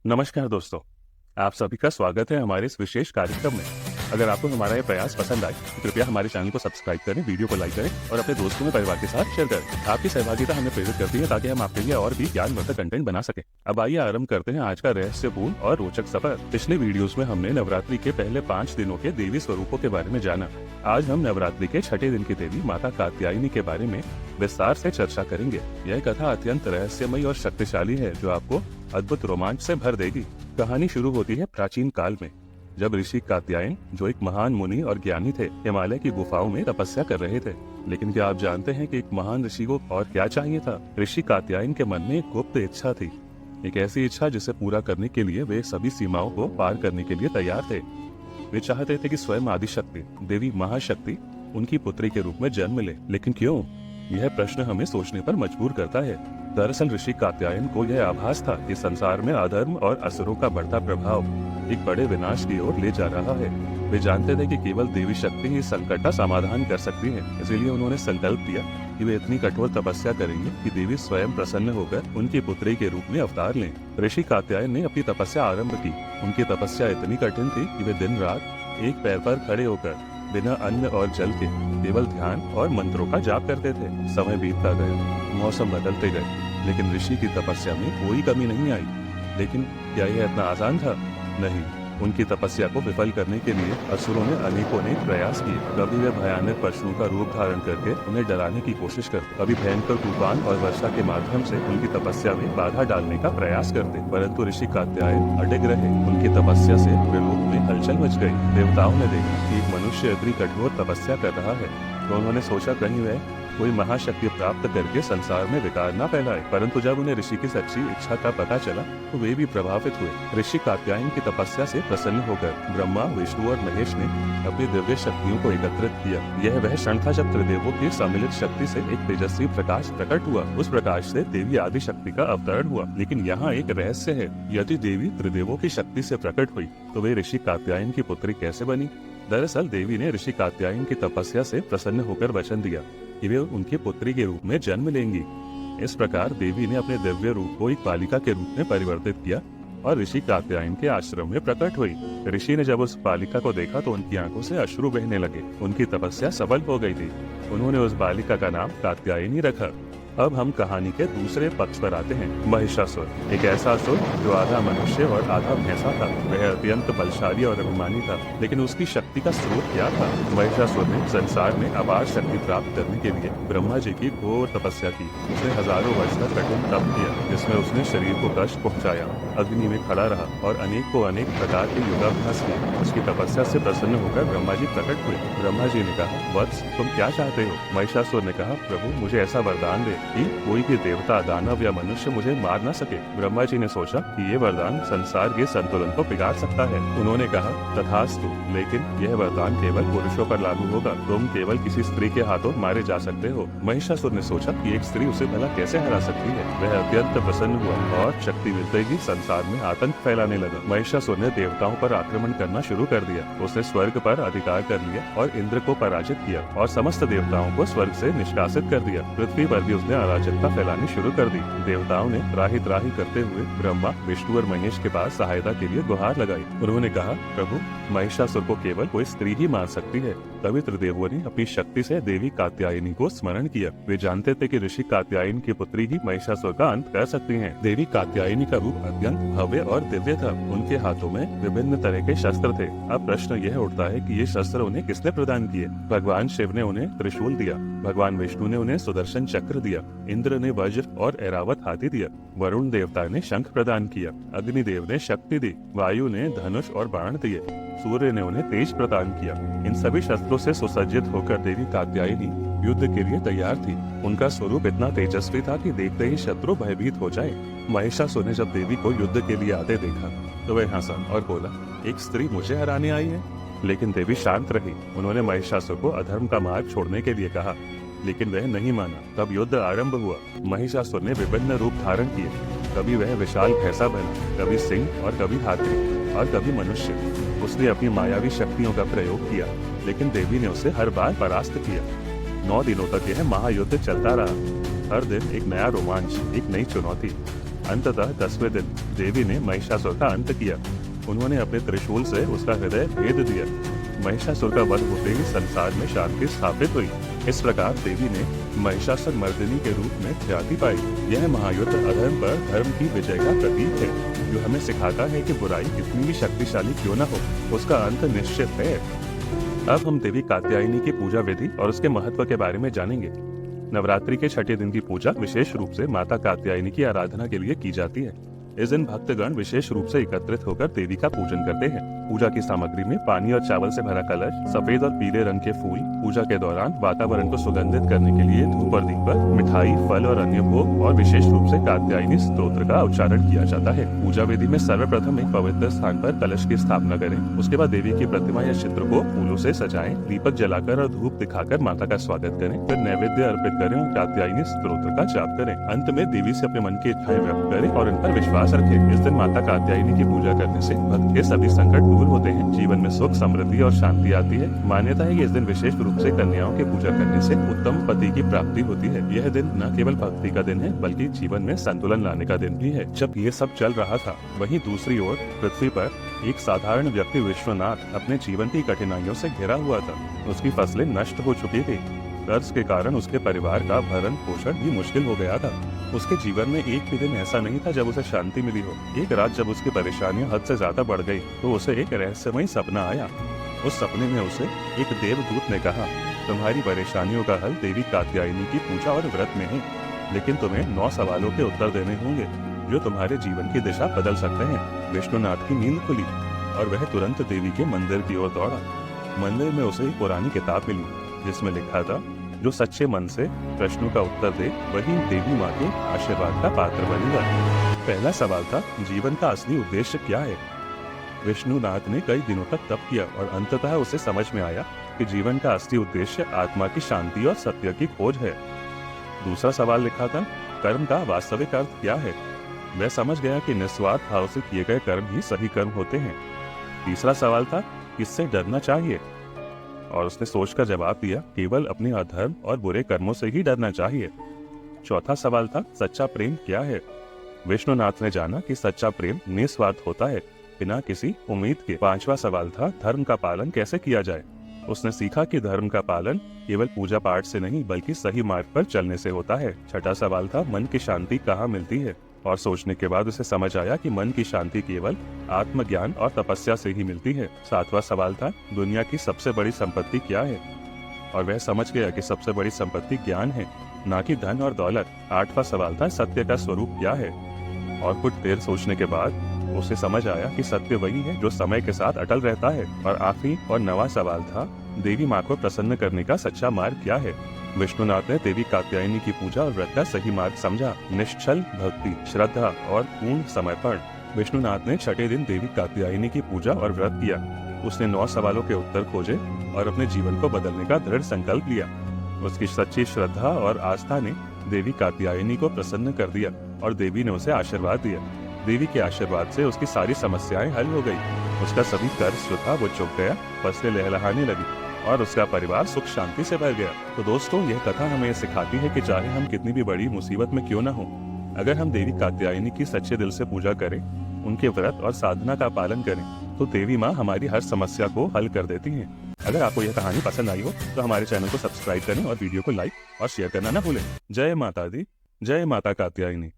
नमस्कार दोस्तों, आप सभी का स्वागत है हमारे इस विशेष कार्यक्रम में। अगर आपको हमारा ये प्रयास पसंद आए तो कृपया हमारे चैनल को सब्सक्राइब करें, वीडियो को लाइक करें और अपने दोस्तों में परिवार के साथ शेयर करें। आपकी सहभागिता हमें प्रेरित करती है ताकि हम आपके लिए और भी ज्ञानवर्धक कंटेंट बना सकें। अब आइए आरंभ करते हैं आज का रहस्यपूर्ण और रोचक सफर। पिछले वीडियोस में हमने नवरात्रि के पहले 5 दिनों के देवी स्वरूपों के बारे में जाना। आज हम नवरात्रि के छठे दिन की देवी माता कात्यायनी के बारे में विस्तार से चर्चा करेंगे। यह कथा अत्यंत रहस्यमयी और शक्तिशाली है जो आपको अद्भुत रोमांच से भर देगी। कहानी शुरू होती है प्राचीन काल में, जब ऋषि कात्यायन, जो एक महान मुनि और ज्ञानी थे, हिमालय की गुफाओं में तपस्या कर रहे थे। लेकिन क्या आप जानते हैं कि एक महान ऋषि को और क्या चाहिए था? ऋषि कात्यायन के मन में एक गुप्त इच्छा थी, एक ऐसी इच्छा जिसे पूरा करने के लिए वे सभी सीमाओं को पार करने के लिए तैयार थे। वे चाहते थे कि स्वयं आदिशक्ति, देवी महाशक्ति, उनकी पुत्री के रूप में जन्म ले। लेकिन क्यों? यह प्रश्न हमें सोचने पर मजबूर करता है। दरअसल ऋषि कात्यायन को यह आभास था कि संसार में अधर्म और असुरों का बढ़ता प्रभाव एक बड़े विनाश की ओर ले जा रहा है। वे जानते थे कि केवल देवी शक्ति ही इस संकट का समाधान कर सकती है। इसीलिए उन्होंने संकल्प किया कि वे इतनी कठोर तपस्या करेंगे कि देवी स्वयं प्रसन्न होकर उनकी पुत्री के रूप में अवतार लें। ऋषि कात्यायन ने अपनी तपस्या आरंभ की। उनकी तपस्या इतनी कठिन थी कि वे दिन रात एक पैर पर खड़े होकर बिना अन्न और जल के केवल ध्यान और मंत्रों का जाप करते थे। समय बीतता गया, मौसम बदलते गए, लेकिन ऋषि की तपस्या में कोई कमी नहीं आई। लेकिन क्या यह इतना आसान था? नहीं। उनकी तपस्या को विफल करने के लिए असुरों ने अनेकों प्रयास किए। कभी वे भयानक पशुओं का रूप धारण करके उन्हें डराने की कोशिश करते, कभी भयंकर तूफान और वर्षा के माध्यम से उनकी तपस्या में बाधा डालने का प्रयास करते, परंतु ऋषि कात्यायन अडिग रहे। उनकी तपस्या से पूरे लोक में हलचल मच गई। देवताओं ने देखा कि एक मनुष्य इतनी कठोर तपस्या कर रहा है, तो उन्होंने सोचा कहीं वह कोई महाशक्ति प्राप्त करके संसार में विकार न फैलाए। परंतु जब उन्हें ऋषि की सच्ची इच्छा का पता चला तो वे भी प्रभावित हुए। ऋषि कात्यायन की तपस्या से प्रसन्न होकर ब्रह्मा, विष्णु और महेश ने अपनी दिव्य शक्तियों को एकत्रित किया। यह वह क्षण था जब त्रिदेवों की सम्मिलित शक्ति से एक तेजस्वी प्रकाश प्रकट हुआ। उस प्रकाश से देवी आदि शक्ति का अवतरण हुआ। लेकिन यहाँ एक रहस्य है, यदि देवी त्रिदेवों की शक्ति से प्रकट हुई तो वे ऋषि कात्यायन की पुत्री कैसे बनी? दरअसल देवी ने ऋषि कात्यायन की तपस्या से प्रसन्न होकर वचन दिया कि वे उनकी पुत्री के रूप में जन्म लेंगी। इस प्रकार देवी ने अपने दिव्य रूप को एक बालिका के रूप में परिवर्तित किया और ऋषि कात्यायन के आश्रम में प्रकट हुई। ऋषि ने जब उस बालिका को देखा तो उनकी आंखों से अश्रु बहने लगे। उनकी तपस्या सफल हो गई थी। उन्होंने उस बालिका का नाम कात्यायनी रखा। अब हम कहानी के दूसरे पक्ष पर आते हैं। महिषासुर, एक ऐसा असुर जो आधा मनुष्य और आधा भैंसा था। वह अत्यंत बलशाली और अभिमानी था, लेकिन उसकी शक्ति का स्रोत क्या था? महिषासुर ने संसार में अपार शक्ति प्राप्त करने के लिए ब्रह्मा जी की घोर तपस्या की। उसने हजारों वर्ष तक कठिन तप किया, जिसमें उसने शरीर को कष्ट पहुँचाया, अग्नि में खड़ा रहा और अनेक प्रकार के योगाभ्यास किए। उसकी तपस्या से प्रसन्न होकर ब्रह्मा जी प्रकट हुए। ब्रह्मा जी ने कहा, वत्स, तुम क्या चाहते हो? महिषासुर ने कहा, प्रभु, मुझे ऐसा वरदान दे कि कोई भी देवता, दानव या मनुष्य मुझे मार न सके। ब्रह्मा जी ने सोचा कि ये वरदान संसार के संतुलन को बिगाड़ सकता है। उन्होंने कहा, तथास्तु, लेकिन यह वरदान केवल पुरुषों पर लागू होगा। तुम केवल किसी स्त्री के हाथों मारे जा सकते हो। महिषासुर ने सोचा कि एक स्त्री उसे भला कैसे हरा सकती है। वह अत्यंत प्रसन्न हुआ और शक्ति मिलते ही संसार में आतंक फैलाने लगा। महिषासुर ने देवताओं पर आक्रमण करना शुरू कर दिया। उसने स्वर्ग पर अधिकार कर लिया और इंद्र को पराजित किया और समस्त देवताओं को स्वर्ग से निष्कासित कर दिया। पृथ्वी पर भी उसने अराजकता फैलानी शुरू कर दी। देवताओं ने त्राही त्राही करते हुए ब्रह्मा, विष्णु और महेश के पास सहायता के लिए गुहार लगाई। उन्होंने कहा, प्रभु, महिषासुर को केवल कोई स्त्री ही मार सकती है। तभी त्रिदेवों ने अपनी शक्ति से देवी कात्यायनी को स्मरण किया। वे जानते थे कि ऋषि कात्यायन की पुत्री ही महिषासुर का अंत कर सकती हैं। देवी कात्यायनी का रूप अत्यंत भव्य और दिव्य था। उनके हाथों में विभिन्न तरह के शस्त्र थे। अब प्रश्न यह उठता है कि ये शस्त्र उन्हें किसने प्रदान किए? भगवान शिव ने उन्हें त्रिशूल दिया, भगवान विष्णु ने उन्हें सुदर्शन चक्र दिया, इंद्र ने वज्र और ऐरावत हाथी दिया, वरुण देवता ने शंख प्रदान किया, अग्निदेव ने शक्ति दी, वायु ने धनुष और बाण दिए, सूर्य ने उन्हें तेज प्रदान किया। इन सभी शस्त्रों से सुसज्जित होकर देवी कात्यायनी युद्ध के लिए तैयार थी। उनका स्वरूप इतना तेजस्वी था कि देखते ही शत्रु भयभीत हो जाए। महिषासुर ने जब देवी को युद्ध के लिए आते देखा तो वह हंसा और बोला, एक स्त्री मुझे हराने आई है? लेकिन देवी शांत रही। उन्होंने महिषासुर को अधर्म का मार्ग छोड़ने के लिए कहा, लेकिन वह नहीं माना। तब युद्ध आरंभ हुआ। महिषासुर ने विभिन्न रूप धारण किए। कभी वह विशाल भैंसा बना, कभी सिंह और कभी हाथी और कभी मनुष्य। उसने अपनी मायावी शक्तियों का प्रयोग किया, लेकिन देवी ने उसे हर बार परास्त किया। 9 दिनों तक यह महायुद्ध चलता रहा। हर दिन एक नया रोमांच, एक नई चुनौती। अंततः 10वें दिन देवी ने महिषासुर का अंत किया। उन्होंने अपने त्रिशूल से उसका हृदय भेद दिया। महिषासुर का वध होते ही संसार में शांति स्थापित हुई। इस प्रकार देवी ने महिषासुर मर्दिनी के रूप में ख्याति पाई। यह महायुद्ध अधर्म पर धर्म की विजय का प्रतीक है, जो हमें सिखाता है कि बुराई कितनी भी शक्तिशाली क्यों न हो, उसका अंत निश्चित है। अब हम देवी कात्यायनी की पूजा विधि और उसके महत्व के बारे में जानेंगे। नवरात्रि के छठे दिन की पूजा विशेष रूप से माता कात्यायनी की आराधना के लिए की जाती है। इस दिन भक्तगण विशेष रूप से एकत्रित होकर देवी का पूजन करते हैं। पूजा की सामग्री में पानी और चावल से भरा कलश, सफेद और पीले रंग के फूल, पूजा के दौरान वातावरण को सुगंधित करने के लिए धूप और दीपक, मिठाई, फल और अन्य भोग और विशेष रूप से कात्यायनी स्तोत्र का उच्चारण किया जाता है। पूजा विधि में सर्वप्रथम एक पवित्र स्थान पर कलश की स्थापना करें। उसके बाद देवी की प्रतिमा या चित्र को फूलों से सजाएं, दीपक जलाकर और धूप दिखाकर माता का स्वागत करें। फिर नैवेद्य अर्पित करें और कात्यायनी स्तोत्र का जाप करें। अंत में देवी से अपने मन की इच्छाएं व्यक्त करें और इन पर विश्वास रखें। इस दिन माता कात्यायनी की पूजा करने से भक्त के सभी संकट दूर होते हैं, जीवन में सुख, समृद्धि और शांति आती है। मान्यता है कि इस दिन विशेष रूप से कन्याओं की पूजा करने से उत्तम पति की प्राप्ति होती है। यह दिन न केवल भक्ति का दिन है, बल्कि जीवन में संतुलन लाने का दिन भी है। जब ये सब चल रहा था, वहीं दूसरी ओर पृथ्वी पर एक साधारण व्यक्ति विश्वनाथ अपने जीवन की कठिनाइयों से घिरा हुआ था। उसकी फसलें नष्ट हो चुकी थी। कर्ज के कारण उसके परिवार का भरण पोषण भी मुश्किल हो गया था। उसके जीवन में एक भी दिन ऐसा नहीं था जब उसे शांति मिली हो। एक रात जब उसकी परेशानियां हद से ज्यादा बढ़ गई, तो उसे एक रहस्यमय सपना आया। उस सपने में उसे एक देवदूत ने कहा, तुम्हारी परेशानियों का हल देवी कात्यायनी की पूजा और व्रत में है, लेकिन तुम्हें 9 सवालों के उत्तर देने होंगे जो तुम्हारे जीवन की दिशा बदल सकते हैं। विष्णुनाथ की नींद खुली और वह तुरंत देवी के मंदिर की ओर दौड़ा। मंदिर में उसे एक पुरानी किताब मिली जिसमें लिखा था, जो सच्चे मन से प्रश्नों का उत्तर दे वही देवी माँ के आशीर्वाद का पात्र बनेगा। पहला सवाल था, जीवन का असली उद्देश्य क्या है? विष्णुनाथ ने कई दिनों तक तप किया और अंततः उसे समझ में आया कि जीवन का असली उद्देश्य आत्मा की शांति और सत्य की खोज है। दूसरा सवाल लिखा था, कर्म का वास्तविक अर्थ क्या है? वह समझ गया कि निस्वार्थ भाव से किए गए कर्म ही सही कर्म होते हैं। तीसरा सवाल था, किससे डरना चाहिए? और उसने सोचकर जवाब दिया, केवल अपने अधर्म और बुरे कर्मों से ही डरना चाहिए। चौथा सवाल था, सच्चा प्रेम क्या है? विष्णुनाथ ने जाना कि सच्चा प्रेम निस्वार्थ होता है, बिना किसी उम्मीद के। पांचवा सवाल था, धर्म का पालन कैसे किया जाए? उसने सीखा कि धर्म का पालन केवल पूजा पाठ से नहीं, बल्कि सही मार्ग पर चलने से होता है। छठा सवाल था, मन की शांति कहाँ मिलती है? और सोचने के बाद उसे समझ आया कि मन की शांति केवल आत्मज्ञान और तपस्या से ही मिलती है। सातवां सवाल था, दुनिया की सबसे बड़ी संपत्ति क्या है? और वह समझ गया कि सबसे बड़ी संपत्ति ज्ञान है, ना कि धन और दौलत। आठवां सवाल था, सत्य का स्वरूप क्या है? और कुछ देर सोचने के बाद उसे समझ आया कि सत्य वही है जो समय के साथ अटल रहता है। और आखिरी और नवा सवाल था, देवी माँ को प्रसन्न करने का सच्चा मार्ग क्या है? विष्णुनाथ ने देवी कात्यायनी की पूजा और व्रत का सही मार्ग समझा, निश्चल भक्ति, श्रद्धा और पूर्ण समर्पण। विष्णुनाथ ने छठे दिन देवी कात्यायनी की पूजा और व्रत किया। उसने 9 सवालों के उत्तर खोजे और अपने जीवन को बदलने का दृढ़ संकल्प लिया। उसकी सच्ची श्रद्धा और आस्था ने देवी कात्यायनी को प्रसन्न कर दिया और देवी ने उसे आशीर्वाद दिया। देवी के आशीर्वाद से उसकी सारी समस्याएं हल हो गई। उसका सभी कर्ज जो था वो चुक गया, फसलें लहलहाने लगी और उसका परिवार सुख शांति से भर गया। तो दोस्तों, यह कथा हमें सिखाती है कि चाहे हम कितनी भी बड़ी मुसीबत में क्यों न हो, अगर हम देवी कात्यायनी की सच्चे दिल से पूजा करें, उनके व्रत और साधना का पालन करें, तो देवी माँ हमारी हर समस्या को हल कर देती हैं। अगर आपको यह कहानी पसंद आई हो तो हमारे चैनल को सब्सक्राइब करें और वीडियो को लाइक और शेयर करना न भूलें। जय माता दी, जय माता कात्यायनी।